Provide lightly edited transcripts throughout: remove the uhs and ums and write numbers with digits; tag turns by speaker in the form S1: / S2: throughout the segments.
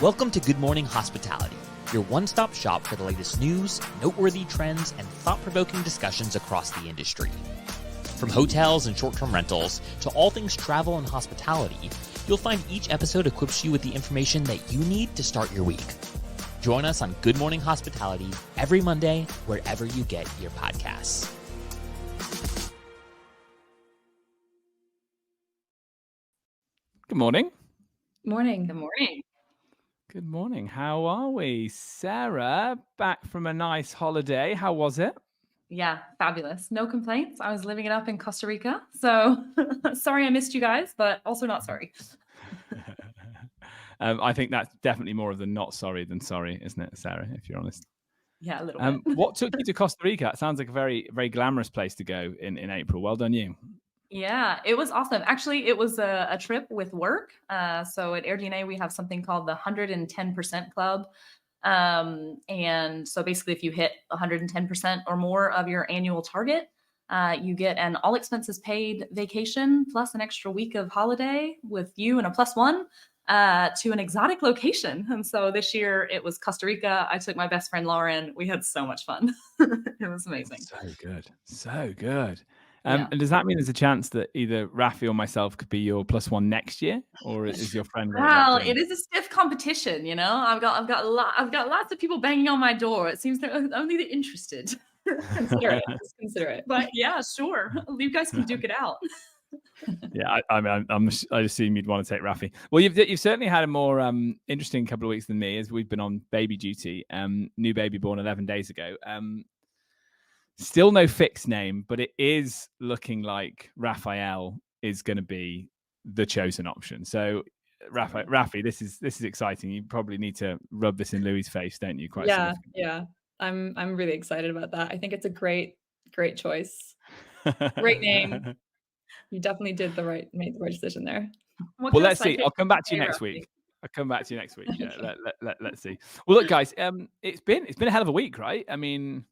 S1: Welcome to Good Morning Hospitality, your one-stop shop for the latest news, noteworthy trends, and thought-provoking discussions across the industry. From hotels and short-term rentals to all things travel and hospitality, you'll find each episode equips you with the information that you need to start your week. Join us on Good Morning Hospitality every Monday, wherever you get your podcasts.
S2: Good morning.
S3: Morning.
S4: Good morning.
S2: Good morning. How are we? Sarah, back from a nice holiday. How was it?
S4: Yeah, fabulous. No complaints. I was living it up in Costa Rica. So sorry I missed you guys, but also not sorry.
S2: I think that's definitely more of the not sorry than sorry, isn't it, Sarah, if you're honest?
S4: Yeah, a little bit.
S2: What took you to Costa Rica? It sounds like a very, very glamorous place to go in April. Well done, you.
S4: Yeah, it was awesome. Actually, it was a trip with work. So at AirDNA, we have something called the 110% Club. And so basically, if you hit 110% or more of your annual target, you get an all expenses paid vacation plus an extra week of holiday with you and a +1 to an exotic location. And so this year it was Costa Rica. I took my best friend, Lauren. We had so much fun. It was amazing.
S2: So good. So good.
S4: Yeah.
S2: And does that mean there's a chance that either Rafi or myself could be your +1 next year, or is your friend?
S4: Well, it is a stiff competition, you know. I've got lots of people banging on my door. It seems they're only the interested. Consider it. But yeah, sure, you guys can duke it out.
S2: Yeah, I assume you'd want to take Rafi. Well, you've certainly had a more interesting couple of weeks than me, as we've been on baby duty. New baby born 11 days ago. Still no fixed name, but it is looking like Raphaele is going to be the chosen option. So, Rafi, this is exciting. You probably need to rub this in Louis' face, don't you?
S3: Yeah. I'm really excited about that. I think it's a great choice. Great name. You definitely made the right decision there.
S2: Well, let's see. I'll come back to you next week. Yeah, let's see. Well, look, guys, it's been a hell of a week, right? I mean,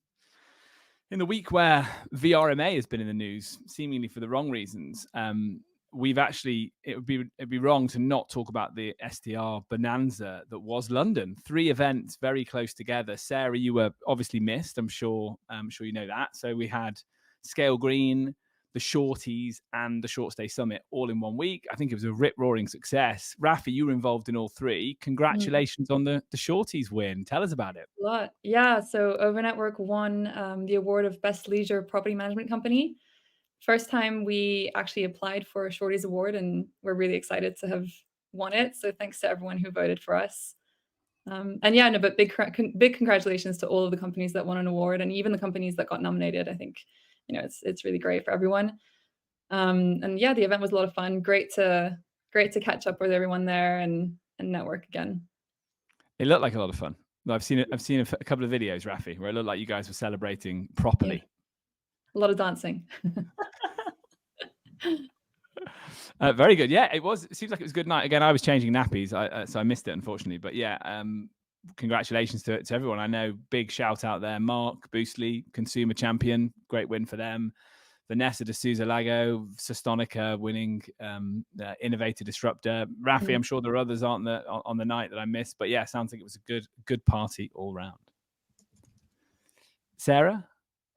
S2: in the week where VRMA has been in the news, seemingly for the wrong reasons, it would be wrong to not talk about the STR Bonanza that was London. 3 events very close together. Sarah, you were obviously missed. I'm sure you know that. So we had Scale Green, the Shortyz, and the Short Stay Summit all in 1 week. I think it was a rip-roaring success. Rafi, you were involved in all 3. Congratulations on the Shortyz win. Tell us about it.
S3: A lot. Yeah. So Over Network won the award of Best Leisure Property Management Company. First time we actually applied for a Shortyz award, and we're really excited to have won it. So thanks to everyone who voted for us. But big congratulations to all of the companies that won an award, and even the companies that got nominated. I think, it's really great for everyone. The event was a lot of fun. Great to catch up with everyone there and network again.
S2: It looked like a lot of fun. I've seen a couple of videos, Rafi, where it looked like you guys were celebrating properly.
S3: Yeah. A lot of dancing.
S2: Very good. Yeah, it was. It seems like it was a good night. Again, I was changing nappies, so I missed it, unfortunately. But yeah, congratulations to everyone. I know, big shout out there. Mark Boostley, consumer champion. Great win for them. Vanessa de Souza Lago, Sestonica winning innovator disruptor. Rafi, I'm sure there are others on the night that I missed. But yeah, sounds like it was a good party all round. Sarah,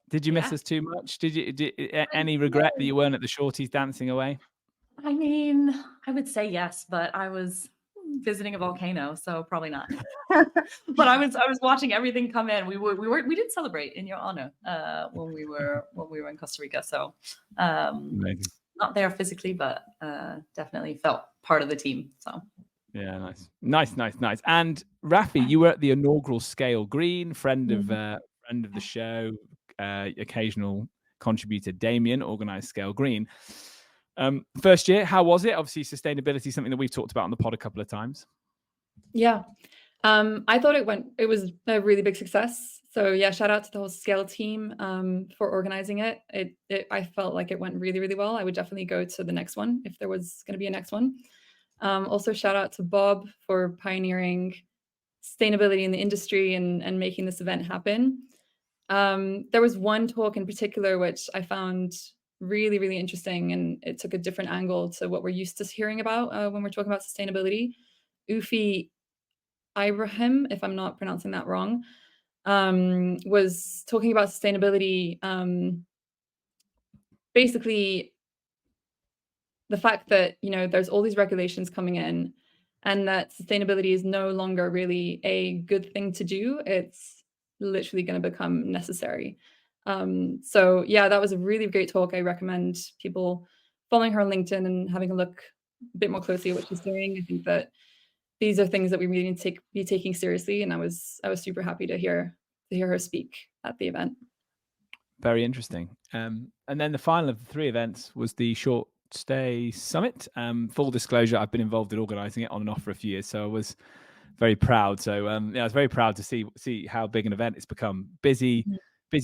S2: did you miss us too much? Any regret that you weren't at the Shortyz dancing away?
S4: I mean, I would say yes, but I was visiting a volcano, so probably not. But I was watching everything come in. We did celebrate in your honor when we were in Costa Rica. So not there physically, but definitely felt part of the team. So
S2: yeah, nice. And Rafi, you were at the inaugural Scale Green, friend of the show, occasional contributor Damien organized Scale Green. First year, how was it? Obviously, sustainability is something that we've talked about on the pod a couple of times.
S3: Yeah. I thought it was a really big success. So yeah, shout out to the whole Scale team for organizing it. I felt like it went really, really well. I would definitely go to the next one if there was going to be a next one. Also, shout out to Bob for pioneering sustainability in the industry and making this event happen. There was one talk in particular which I found really, really interesting, and it took a different angle to what we're used to hearing about when we're talking about sustainability. Ufi Ibrahim, if I'm not pronouncing that wrong, was talking about sustainability. Basically, the fact that, you know, there's all these regulations coming in and that sustainability is no longer really a good thing to do. It's literally going to become necessary. So yeah, that was a really great talk. I recommend people following her on LinkedIn and having a look a bit more closely at what she's doing. I think that these are things that we really need to be taking seriously. And I was super happy to hear her speak at the event.
S2: Very interesting. And then the final of the 3 events was the Short Stay Summit. Full disclosure, I've been involved in organizing it on and off for a few years, so I was very proud. So yeah, I was very proud to see how big an event it's become. Busy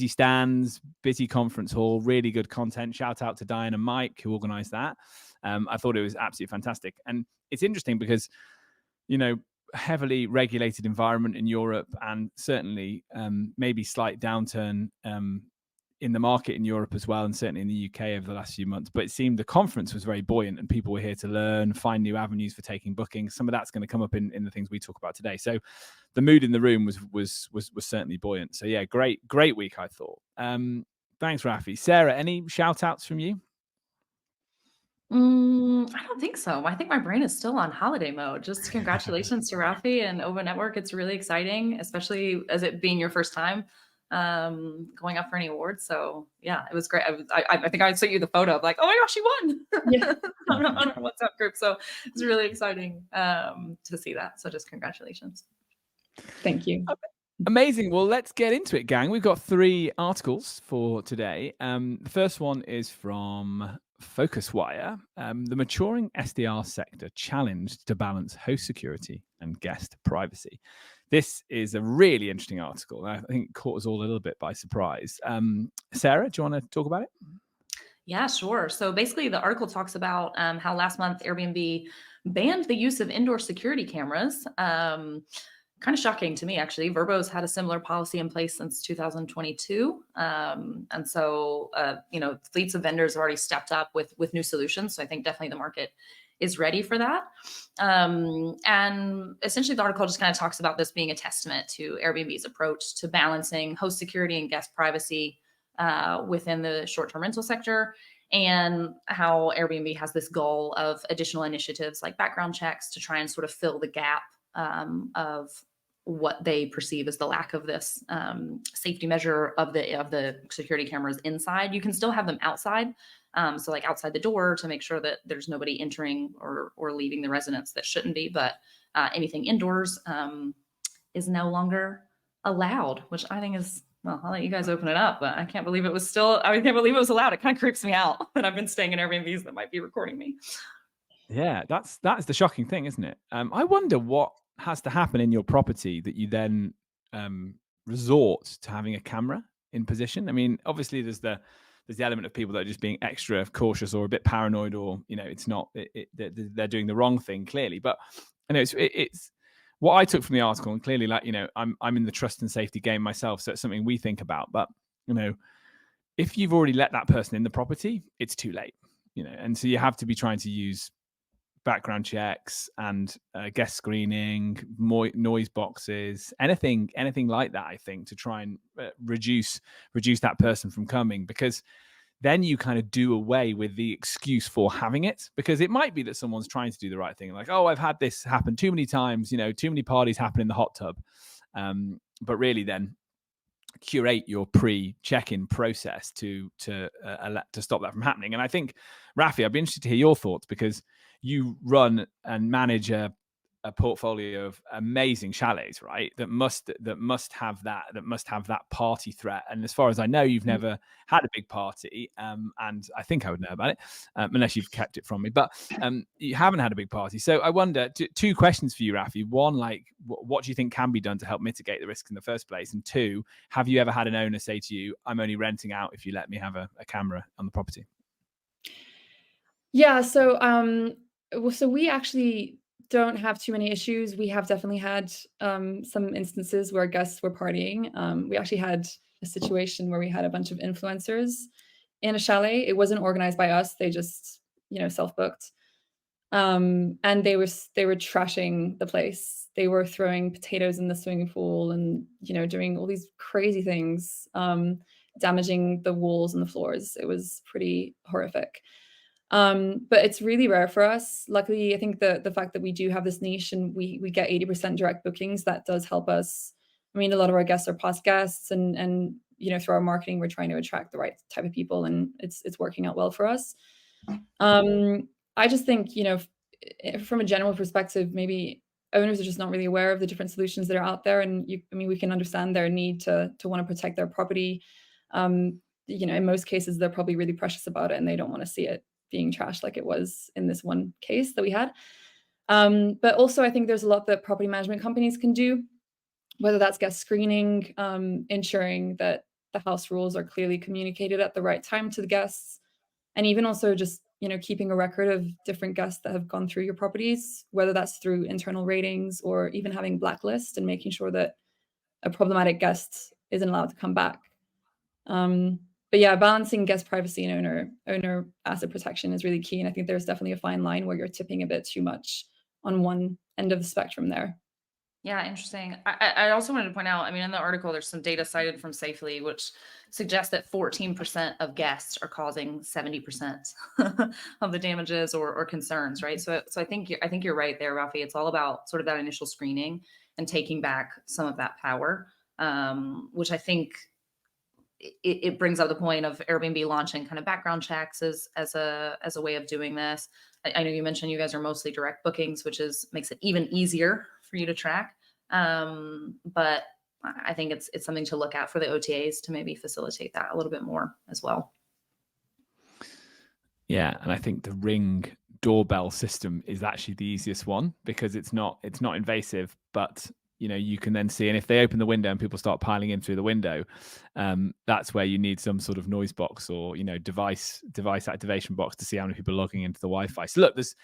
S2: stands, busy conference hall, really good content. Shout out to Diane and Mike who organized that. I thought it was absolutely fantastic. And it's interesting because, you know, heavily regulated environment in Europe, and certainly maybe slight downturn in the market in Europe as well, and certainly in the UK over the last few months. But it seemed the conference was very buoyant and people were here to learn, find new avenues for taking bookings. Some of that's going to come up in the things we talk about today. So the mood in the room was certainly buoyant. So yeah, great week, I thought. Thanks, Rafi. Sarah, any shout outs from you?
S4: I don't think so. I think my brain is still on holiday mode. Just congratulations to Rafi and OVA Network. It's really exciting, especially as it being your first time going up for any awards. So yeah, it was great. I think I sent you the photo of like, oh my gosh, she won.
S3: Yeah.
S4: on our WhatsApp group. So it's really exciting to see that. So just congratulations.
S3: Thank you.
S2: Amazing. Well, let's get into it, gang. We've got 3 articles for today. The first one is from FocusWire. The maturing STR sector challenged to balance host security and guest privacy. This is a really interesting article. I think it caught us all a little bit by surprise. Sarah, do you want to talk about it?
S4: Yeah, sure. So basically the article talks about how last month Airbnb banned the use of indoor security cameras. Kind of shocking to me, actually. Vrbo's had a similar policy in place since 2022. And so, you know, fleets of vendors have already stepped up with new solutions. So I think definitely the market is ready for that. And essentially the article just kind of talks about this being a testament to Airbnb's approach to balancing host security and guest privacy within the short-term rental sector, and how Airbnb has this goal of additional initiatives like background checks to try and sort of fill the gap of what they perceive as the lack of this safety measure of the security cameras inside. You can still have them outside. So like outside the door to make sure that there's nobody entering or leaving the residence that shouldn't be, but anything indoors is no longer allowed, which I think is, well, I'll let you guys open it up, but I can't believe it was allowed. It kind of creeps me out that I've been staying in Airbnbs that might be recording me.
S2: Yeah, that's the shocking thing, isn't it? I wonder what has to happen in your property that you then resort to having a camera in position. I mean, obviously there's the element of people that are just being extra cautious or a bit paranoid, or, you know, it's not, they're doing the wrong thing clearly. But, you know, it's what I took from the article, and clearly, like, you know, I'm in the trust and safety game myself, so it's something we think about. But, you know, if you've already let that person in the property, it's too late, you know, and so you have to be trying to use background checks and guest screening, more noise boxes, anything like that, I think, to try and reduce that person from coming, because then you kind of do away with the excuse for having it, because it might be that someone's trying to do the right thing, like, oh, I've had this happen too many times, you know, too many parties happen in the hot tub, but really then curate your pre-check-in process to stop that from happening. And I think, Rafi, I'd be interested to hear your thoughts, because you run and manage a portfolio of amazing chalets, right? That must have that party threat. And as far as I know, you've never had a big party, and I think I would know about it, unless you've kept it from me. But you haven't had a big party, so I wonder. 2 questions for you, Rafi. One, like, what do you think can be done to help mitigate the risks in the first place? And 2, have you ever had an owner say to you, "I'm only renting out if you let me have a camera on the property"?
S3: Yeah. So we actually don't have too many issues. We have definitely had some instances where guests were partying. We actually had a situation where we had a bunch of influencers in a chalet. It wasn't organized by us. They just, you know, self-booked. And they were trashing the place. They were throwing potatoes in the swimming pool and, you know, doing all these crazy things, damaging the walls and the floors. It was pretty horrific. But it's really rare for us. Luckily, I think the fact that we do have this niche and we get 80% direct bookings, that does help us. I mean, a lot of our guests are past guests, and you know, through our marketing, we're trying to attract the right type of people, and it's working out well for us. I just think, you know, from a general perspective, maybe owners are just not really aware of the different solutions that are out there. And I mean, we can understand their need to want to protect their property. You know, in most cases, they're probably really precious about it and they don't want to see it being trashed like it was in this one case that we had. But also, I think there's a lot that property management companies can do, whether that's guest screening, ensuring that the house rules are clearly communicated at the right time to the guests, and even also just, you know, keeping a record of different guests that have gone through your properties, whether that's through internal ratings or even having blacklists and making sure that a problematic guest isn't allowed to come back. But yeah, balancing guest privacy and owner asset protection is really key. And I think there's definitely a fine line where you're tipping a bit too much on one end of the spectrum there.
S4: Yeah, interesting. I also wanted to point out, I mean, in the article, there's some data cited from Safely, which suggests that 14% of guests are causing 70% of the damages or concerns, right? So I think you're right there, Rafi. It's all about sort of that initial screening and taking back some of that power, which I think it brings up the point of Airbnb launching kind of background checks as a way of doing this. I know you mentioned you guys are mostly direct bookings, which makes it even easier for you to track. But I think it's something to look at for the OTAs to maybe facilitate that a little bit more as well.
S2: Yeah, and I think the Ring doorbell system is actually the easiest one because it's not invasive, but you know, you can then see, and if they open the window and people start piling in through the window, that's where you need some sort of noise box or, you know, device activation box to see how many people are logging into the Wi-Fi. So look, there's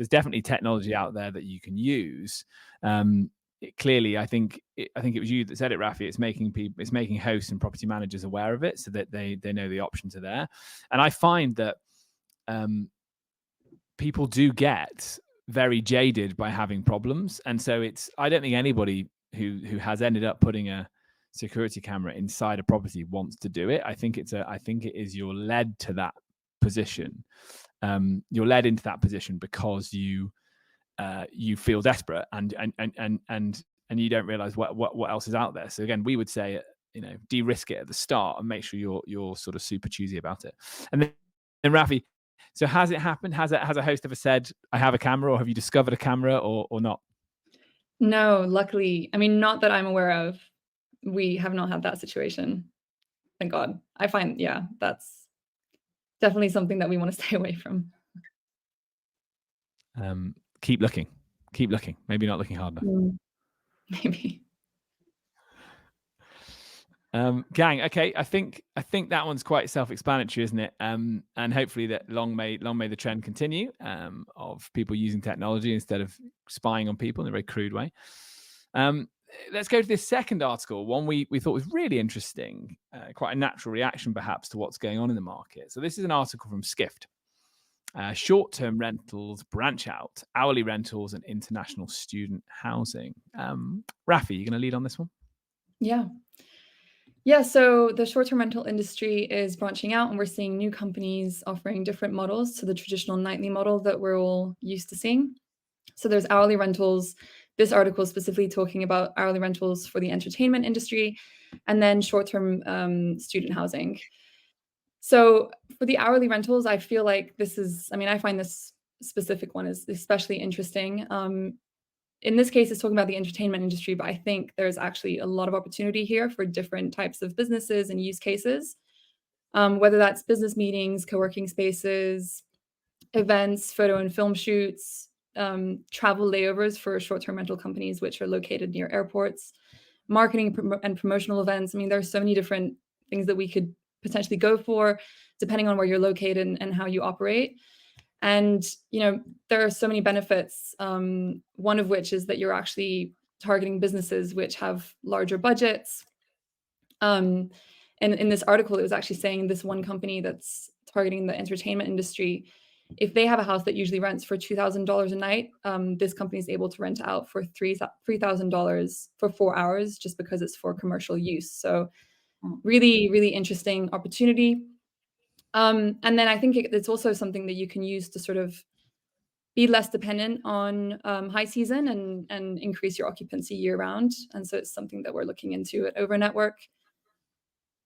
S2: definitely technology out there that you can use. Clearly, I think it was you that said it, Rafi. It's making hosts and property managers aware of it so that they know the options are there. And I find that people do get very jaded by having problems, and so I don't think anybody who has ended up putting a security camera inside a property wants to do it. I think it is you're led to that position. You're led into that position because you feel desperate and you don't realize what else is out there. So again, we would say, you know, de-risk it at the start and make sure you're sort of super choosy about it. And then Rafi, so has it happened? Has a host ever said, I have a camera, or have you discovered a camera or not?
S3: No, luckily. I mean, not that I'm aware of. We have not had that situation. Thank God. I find, yeah, that's definitely something that we want to stay away from.
S2: Keep looking. Maybe not looking hard enough.
S3: Maybe.
S2: Gang, okay, I think that one's quite self-explanatory, isn't it? And hopefully that long may the trend continue of people using technology instead of spying on people in a very crude way. Let's go to this second article, one we thought was really interesting, quite a natural reaction perhaps to what's going on in the market. So this is an article from Skift. Short-term rentals branch out, hourly rentals and international student housing. Rafi, you going to lead on this one?
S3: Yeah, so the short-term rental industry is branching out, and we're seeing new companies offering different models to the traditional nightly model that we're all used to seeing. So there's hourly rentals. This article is specifically talking about hourly rentals for the entertainment industry, and then short-term student housing. So for the hourly rentals, I feel like I find this specific one is especially interesting. In this case, it's talking about the entertainment industry, but I think there's actually a lot of opportunity here for different types of businesses and use cases, whether that's business meetings, co-working spaces, events, photo and film shoots, travel layovers for short-term rental companies, which are located near airports, marketing and promotional events. I mean, there's so many different things that we could potentially go for, depending on where you're located and how you operate. And, you know, there are so many benefits, one of which is that you're actually targeting businesses which have larger budgets. And in this article, it was actually saying this one company that's targeting the entertainment industry if they have a house that usually rents for $2,000 a night, this company is able to rent out for $3,000 for 4 hours just because it's for commercial use. So really, really interesting opportunity. And then I think it's also something that you can use to sort of be less dependent on high season and increase your occupancy year round. And so it's something that we're looking into at Over Network.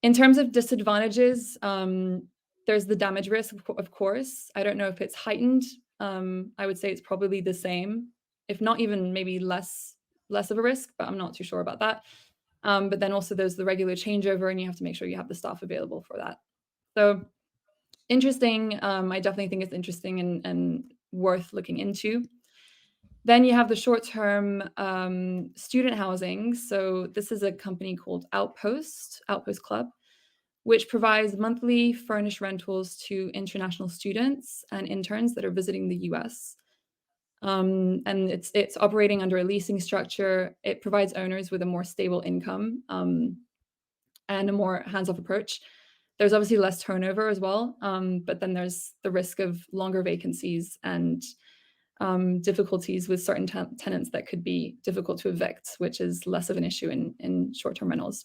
S3: In terms of disadvantages, there's the damage risk, of course. I don't know if it's heightened. I would say it's probably the same, if not even maybe less of a risk, but I'm not too sure about that. But then also there's the regular changeover, and you have to make sure you have the staff available for that. So interesting. I definitely think it's interesting and worth looking into. Then you have the short-term student housing. So this is a company called Outpost Club, which provides monthly furnished rentals to international students and interns that are visiting the US. And it's operating under a leasing structure. It provides owners with a more stable income and a more hands-off approach. There's obviously less turnover as well, but then there's the risk of longer vacancies and difficulties with certain tenants that could be difficult to evict, which is less of an issue in short-term rentals.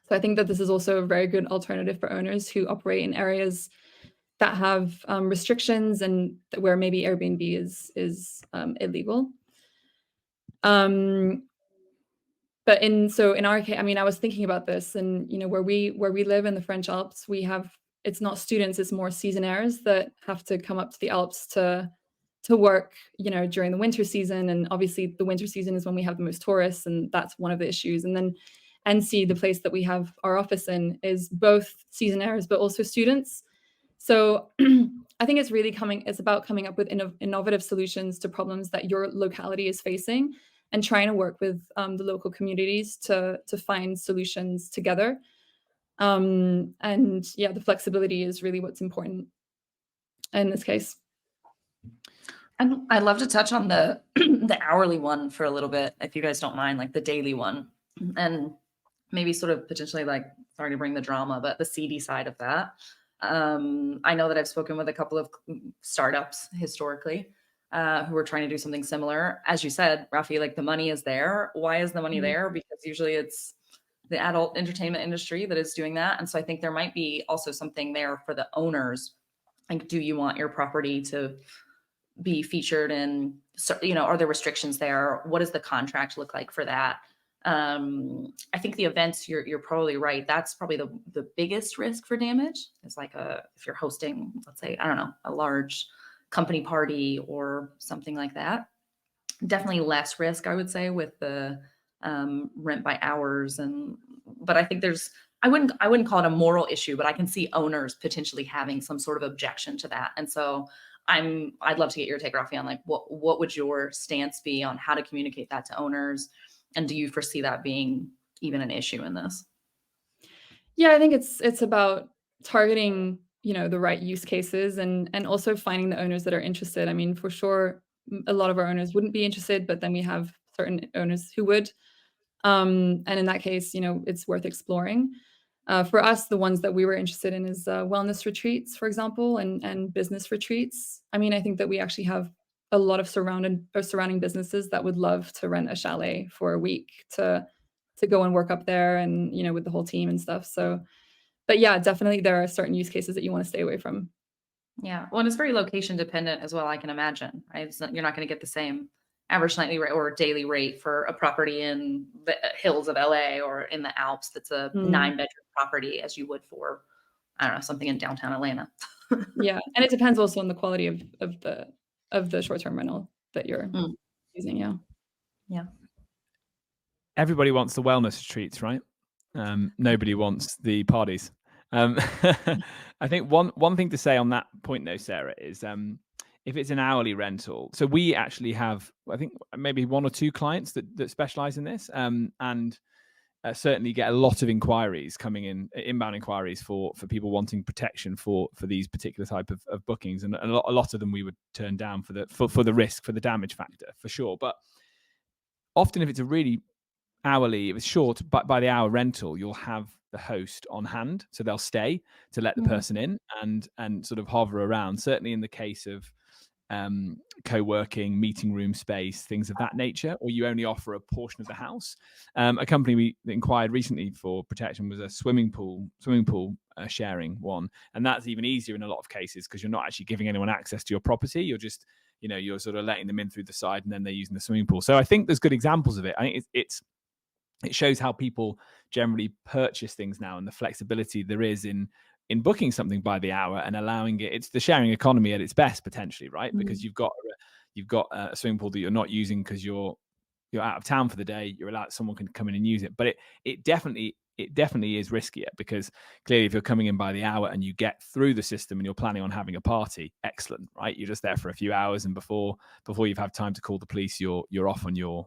S3: So I think that this is also a very good alternative for owners who operate in areas that have restrictions and where maybe Airbnb is illegal. But in our case, I mean, I was thinking about this, and where we live in the French Alps, it's not students, it's more seasonaires that have to come up to the Alps to work, during the winter season. And obviously the winter season is when we have the most tourists, and that's one of the issues. And then NC, the place that we have our office in, is both seasonaires but also students. So I think it's about coming up with innovative solutions to problems that your locality is facing, and trying to work with the local communities to find solutions together. And yeah, the flexibility is really what's important in this case.
S4: And I'd love to touch on the the hourly one for a little bit, if you guys don't mind, like the daily one, and maybe sort of potentially, like, sorry to bring the drama, but the seedy side of that. I know that I've spoken with a couple of startups historically who are trying to do something similar. As you said, Rafi, like, the money is there. Why is the money there? Because usually it's the adult entertainment industry that is doing that. And so I think there might be also something there for the owners. Like, do you want your property to be featured in, are there restrictions there? What does the contract look like for that? I think the events, you're probably right. That's probably the biggest risk for damage. It's like if you're hosting, let's say, I don't know, a large company party or something like that. Definitely less risk, I would say, with the rent by hours. But I think I wouldn't call it a moral issue, but I can see owners potentially having some sort of objection to that. And so I'd love to get your take, Rafi, on like what would your stance be on how to communicate that to owners? And do you foresee that being even an issue in this?
S3: Yeah, I think it's about targeting, the right use cases and also finding the owners that are interested. I mean, for sure, a lot of our owners wouldn't be interested, but then we have certain owners who would. And in that case, it's worth exploring. For us, the ones that we were interested in is wellness retreats, for example, and business retreats. I mean, I think that we actually have a lot of surrounding businesses that would love to rent a chalet for a week to go and work up there and, with the whole team and stuff. So, but yeah, definitely there are certain use cases that you want to stay away from.
S4: Yeah. Well, and it's very location dependent as well, I can imagine, right? You're not going to get the same average nightly rate or daily rate for a property in the hills of LA or in the Alps that's a 9-bedroom property as you would for, I don't know, something in downtown Atlanta.
S3: Yeah. And it depends also on the quality of the short-term rental that you're using. Yeah.
S4: Yeah.
S2: Everybody wants the wellness retreats, right? Nobody wants the parties. I think one thing to say on that point though, Sarah, is if it's an hourly rental. So we actually have, I think, maybe 1 or 2 clients that specialize in this, and certainly get a lot of inquiries coming in, inbound inquiries for people wanting protection for these particular type of bookings, and a lot of them we would turn down for the risk, for the damage factor, for sure. But often if it's a really hourly, if it's short, but by the hour rental, you'll have the host on hand, so they'll stay to let the person in and sort of hover around. Certainly in the case of co-working, meeting room space, things of that nature, or you only offer a portion of the house. A company we inquired recently for protection was a swimming pool sharing one, and that's even easier in a lot of cases because you're not actually giving anyone access to your property. You're just, you're sort of letting them in through the side, and then they're using the swimming pool. So I think there's good examples of it. I think it shows how people generally purchase things now and the flexibility there is in booking something by the hour and allowing it. It's the sharing economy at its best potentially, right? Because you've got a swimming pool that you're not using because you're out of town for the day. You're allowed, someone can come in and use it, but it definitely is riskier because clearly if you're coming in by the hour and you get through the system and you're planning on having a party, excellent, right? You're just there for a few hours, and before you've had time to call the police, you're off on your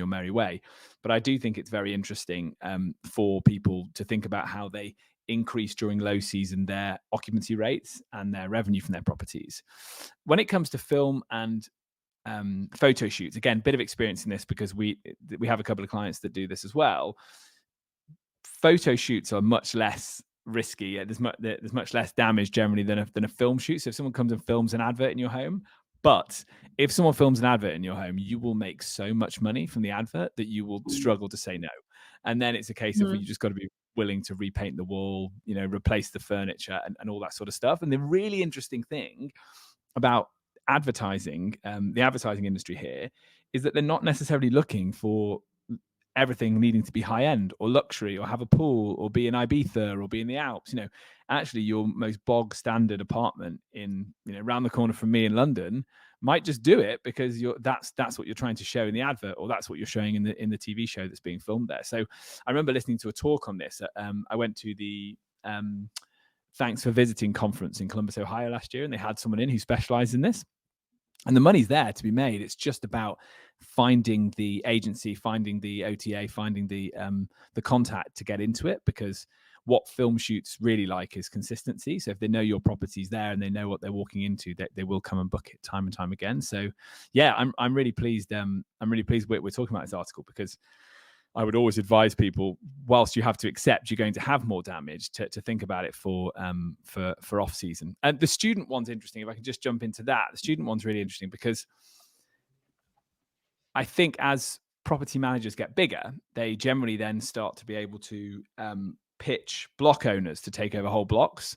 S2: merry way. But I do think it's very interesting for people to think about how they increase during low season their occupancy rates and their revenue from their properties. When it comes to film and photo shoots, again, bit of experience in this because we have a couple of clients that do this as well. Photo shoots are much less risky. There's much less damage generally than a film shoot. So if someone comes and films an advert in your home, but if someone films an advert in your home, you will make so much money from the advert that you will struggle to say no. And then it's a case of you just got to be willing to repaint the wall, replace the furniture and all that sort of stuff. And the really interesting thing about advertising, the advertising industry here, is that they're not necessarily looking for everything needing to be high end or luxury or have a pool or be in Ibiza or be in the Alps. Actually your most bog standard apartment in, around the corner from me in London might just do it because that's what you're trying to show in the advert, or that's what you're showing in the TV show that's being filmed there. So I remember listening to a talk on this. I went to the Thanks for Visiting conference in Columbus, Ohio last year, and they had someone in who specialized in this. And the money's there to be made. It's just about finding the agency, finding the OTA, finding the contact to get into it, because what film shoots really like is consistency. So if they know your property's there and they know what they're walking into, they will come and book it time and time again. So yeah, I'm really pleased. I'm really pleased we're talking about this article, because I would always advise people, whilst you have to accept you're going to have more damage, to think about it for off season. And the student one's interesting. If I can just jump into that, the student one's really interesting because I think as property managers get bigger, they generally then start to be able to pitch block owners to take over whole blocks.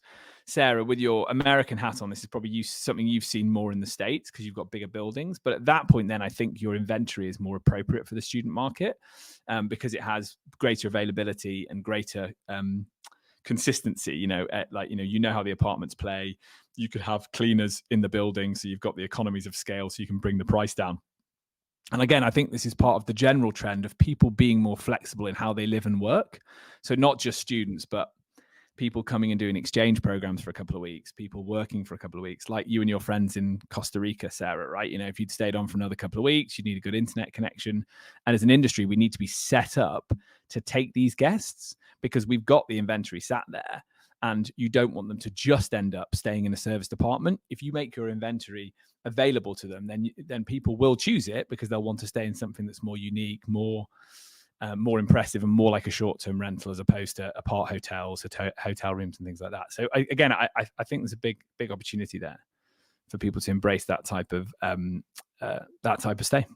S2: Sarah, with your American hat on, this is probably something you've seen more in the States because you've got bigger buildings. But at that point, then I think your inventory is more appropriate for the student market because it has greater availability and greater consistency. You know how the apartments play. You could have cleaners in the building, so you've got the economies of scale, so you can bring the price down. And again, I think this is part of the general trend of people being more flexible in how they live and work. So not just students, but people coming and doing exchange programs for a couple of weeks, people working for a couple of weeks, like you and your friends in Costa Rica, Sarah, right? If you'd stayed on for another couple of weeks, you need a good internet connection. And as an industry, we need to be set up to take these guests because we've got the inventory sat there. And you don't want them to just end up staying in a serviced apartment. If you make your inventory available to them, then people will choose it because they'll want to stay in something that's more unique, more impressive, and more like a short-term rental as opposed to apart hotels, hotel rooms, and things like that. So I think there's a big opportunity there for people to embrace that type of stay.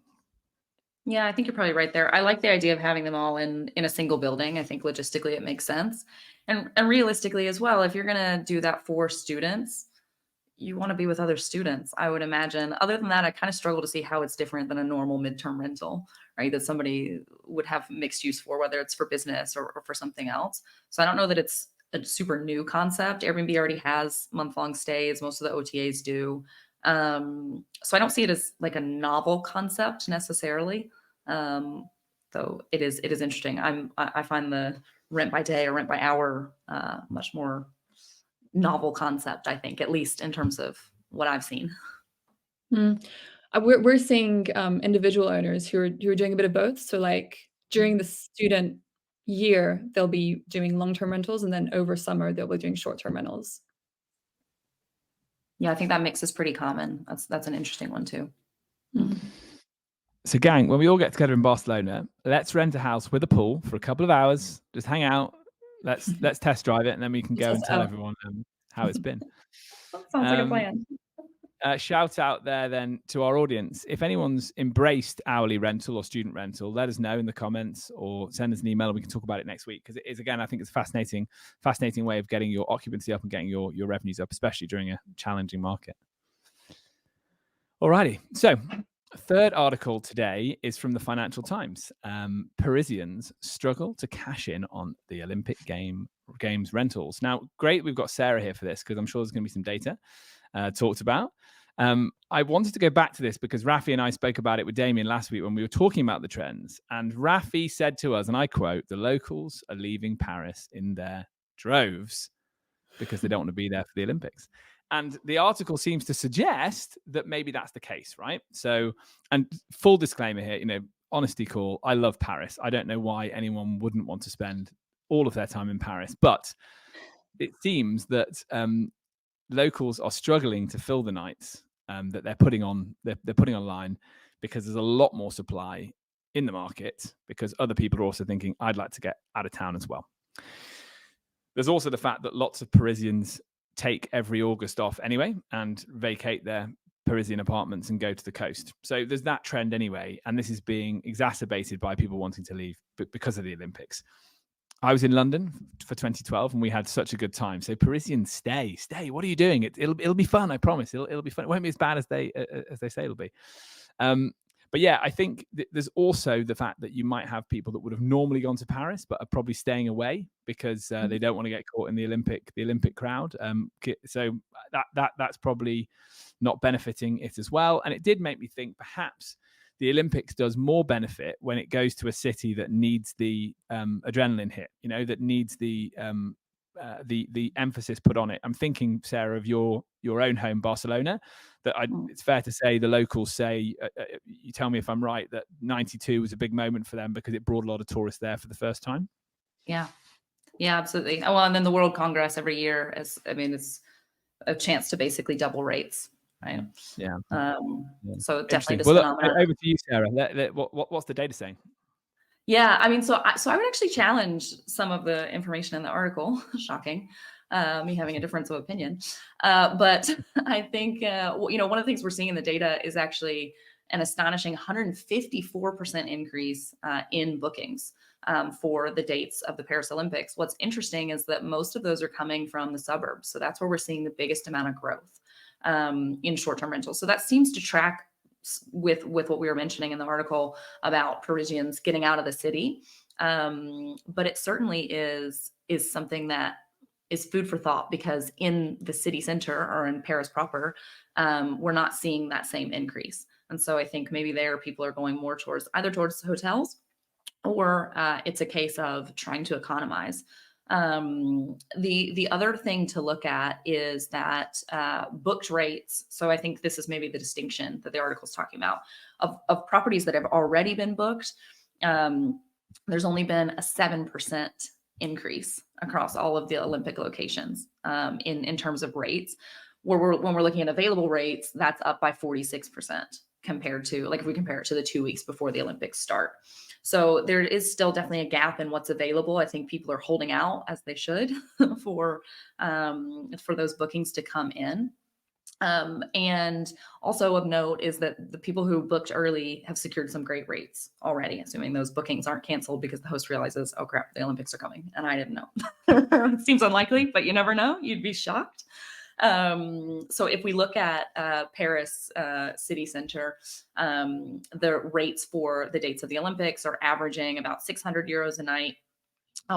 S4: Yeah, I think you're probably right there. I like the idea of having them all in a single building. I think logistically it makes sense. And realistically as well, if you're going to do that for students, you want to be with other students, I would imagine. Other than that, I kind of struggle to see how it's different than a normal midterm rental, right? That somebody would have mixed use for, whether it's for business or for something else. So I don't know that it's a super new concept. Airbnb already has month-long stays. Most of the OTAs do. So I don't see it as like a novel concept necessarily. Though it is interesting. I find the rent by day or rent by hour much more novel concept, I think, at least in terms of what I've seen.
S3: We're seeing individual owners who are doing a bit of both. So like during the student year, they'll be doing long-term rentals, and then over summer they'll be doing short-term rentals.
S4: Yeah, I think that mix is pretty common. That's an interesting one too.
S2: So, gang, when we all get together in Barcelona, let's rent a house with a pool for a couple of hours. Just hang out. Let's test drive it, and then we can go and tell everyone how it's been.
S4: Sounds like a plan.
S2: Shout out there then to our audience. If anyone's embraced hourly rental or student rental, let us know in the comments or send us an email and we can talk about it next week. Because it is, again, I think it's a fascinating way of getting your occupancy up and getting your revenues up, especially during a challenging market. Alrighty. So, third article today is from the Financial Times. Parisians struggle to cash in on the Olympic Games rentals. Now, great, we've got Sarah here for this because I'm sure there's going to be some data talked about. I wanted to go back to this because Rafi and I spoke about it with Damien last week when we were talking about the trends. And Rafi said to us, and I quote, "The locals are leaving Paris in their droves because they don't want to be there for the Olympics." And the article seems to suggest that maybe that's the case, right? So, and full disclaimer here, honesty call, I love Paris. I don't know why anyone wouldn't want to spend all of their time in Paris, but it seems that locals are struggling to fill the nights that they're putting online because there's a lot more supply in the market because other people are also thinking, I'd like to get out of town as well. There's also the fact that lots of Parisians take every August off anyway and vacate their Parisian apartments and go to the coast. So there's that trend anyway. And this is being exacerbated by people wanting to leave because of the Olympics. I was in London for 2012 and we had such a good time. So Parisians, stay. What are you doing? It'll be fun. I promise. It'll be fun. It won't be as bad as they say it'll be. But yeah, I think there's also the fact that you might have people that would have normally gone to Paris, but are probably staying away because they don't want to get caught in the Olympic crowd. So that's probably not benefiting it as well. And it did make me think perhaps the Olympics does more benefit when it goes to a city that needs the adrenaline hit, that needs the emphasis put on it. I'm thinking, Sarah, of your own home, Barcelona, that it's fair to say the locals say, you tell me if I'm right, that 92 was a big moment for them because it brought a lot of tourists there for the first time.
S4: Yeah, absolutely. Well, and then the World Congress every year it's a chance to basically double rates. Right.
S2: Yeah.
S4: So definitely this
S2: phenomenon. Over to you, Sarah. What's the data saying?
S4: Yeah, I mean, so I would actually challenge some of the information in the article. Shocking, me having a difference of opinion. But I think one of the things we're seeing in the data is actually an astonishing 154% increase in bookings for the dates of the Paris Olympics. What's interesting is that most of those are coming from the suburbs. So that's where we're seeing the biggest amount of growth in short-term rentals. So that seems to track with what we were mentioning in the article about Parisians getting out of the city. But it certainly is something that is food for thought because in the city center or in Paris proper, we're not seeing that same increase. And so I think maybe there people are going more towards hotels or it's a case of trying to economize. The other thing to look at is that booked rates. So I think this is maybe the distinction that the article is talking about of properties that have already been booked. There's only been a 7% increase across all of the Olympic locations in terms of rates. When we're looking at available rates, that's up by 46% compared to, like, if we compare it to the 2 weeks before the Olympics start. So there is still definitely a gap in what's available. I think people are holding out, as they should, for those bookings to come in. And also of note is that the people who booked early have secured some great rates already, assuming those bookings aren't canceled because the host realizes, oh crap, the Olympics are coming, and I didn't know. It seems unlikely, but you never know. You'd be shocked. So if we look at Paris city center, the rates for the dates of the Olympics are averaging about 600 euros a night,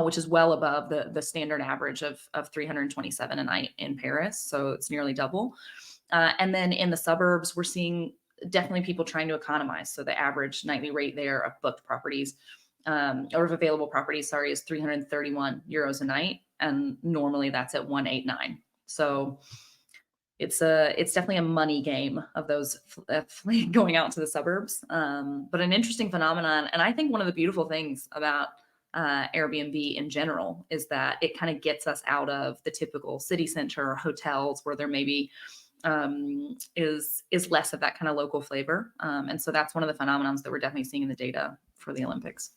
S4: which is well above the standard average of 327 a night in Paris. So it's nearly double. And then in the suburbs, we're seeing definitely people trying to economize. So the average nightly rate there of booked properties or of available properties, is 331 euros a night. And normally that's at 189. So it's definitely a money game of those going out to the suburbs, but an interesting phenomenon. And I think one of the beautiful things about Airbnb in general is that it kind of gets us out of the typical city center hotels where there may be is less of that kind of local flavor. And so that's one of the phenomenons that we're definitely seeing in the data for the Olympics.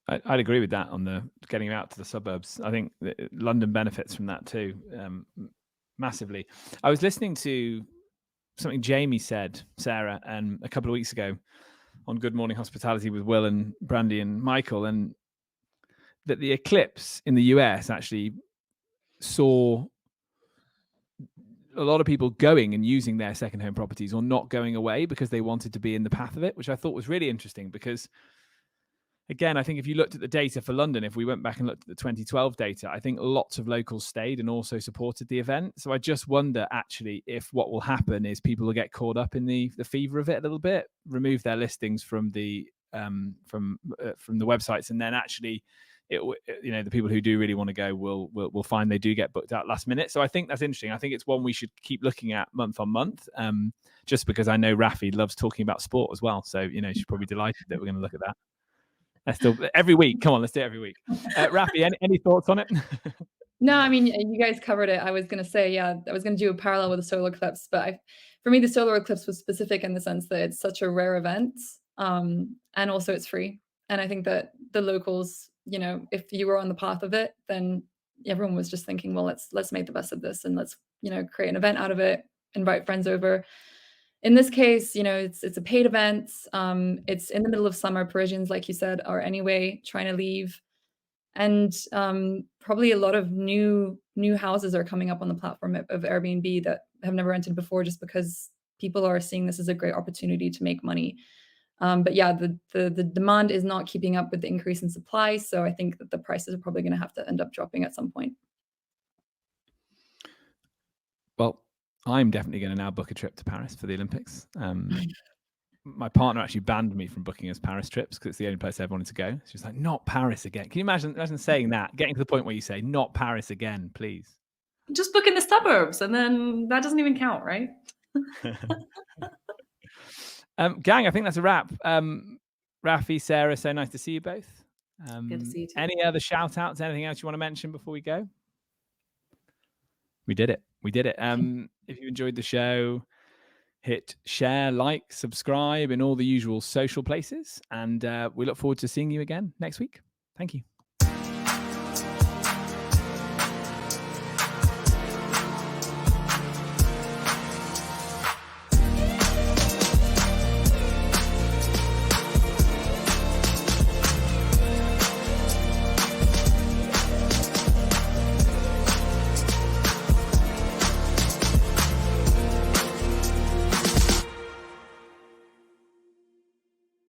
S2: I'd agree with that on the getting out to the suburbs. I think London benefits from that too, massively. I was listening to something Jamie said, Sarah, a couple of weeks ago on Good Morning Hospitality with Will and Brandy and Michael, and that the eclipse in the US actually saw a lot of people going and using their second home properties or not going away because they wanted to be in the path of it, which I thought was really interesting because, again, I think if you looked at the data for London, if we went back and looked at the 2012 data, I think lots of locals stayed and also supported the event. So I just wonder actually if what will happen is people will get caught up in the fever of it a little bit, remove their listings from the websites, and then actually the people who do really want to go will find they do get booked out last minute. So I think that's interesting. I think it's one we should keep looking at month on month, just because I know Rafi loves talking about sport as well. So, she's probably delighted that we're going to look at that. Still every week. Come on, let's do it every week. Rafi, any thoughts on it?
S3: No, I mean, you guys covered it. I was going to say, I was going to do a parallel with the solar eclipse, but for me, the solar eclipse was specific in the sense that it's such a rare event, and also it's free. And I think that the locals, if you were on the path of it, then everyone was just thinking, well, let's make the best of this and let's, create an event out of it, invite friends over. In this case, it's a paid event. It's in the middle of summer. Parisians, like you said, are anyway trying to leave. And probably a lot of new houses are coming up on the platform of Airbnb that have never rented before, just because people are seeing this as a great opportunity to make money. But yeah, the demand is not keeping up with the increase in supply. So I think that the prices are probably going to have to end up dropping at some point.
S2: Well, I'm definitely going to now book a trip to Paris for the Olympics. My partner actually banned me from booking us Paris trips because it's the only place I ever wanted to go. She was like, not Paris again. Can you imagine saying that, getting to the point where you say, not Paris again, please?
S4: Just book in the suburbs, and then that doesn't even count, right?
S2: Gang, I think that's a wrap. Rafi, Sarah, so nice to see you both.
S4: Good to see you too.
S2: Any other shout outs, anything else you want to mention before we go? We did it. If you enjoyed the show, hit share, like, subscribe in all the usual social places. And we look forward to seeing you again next week. Thank you.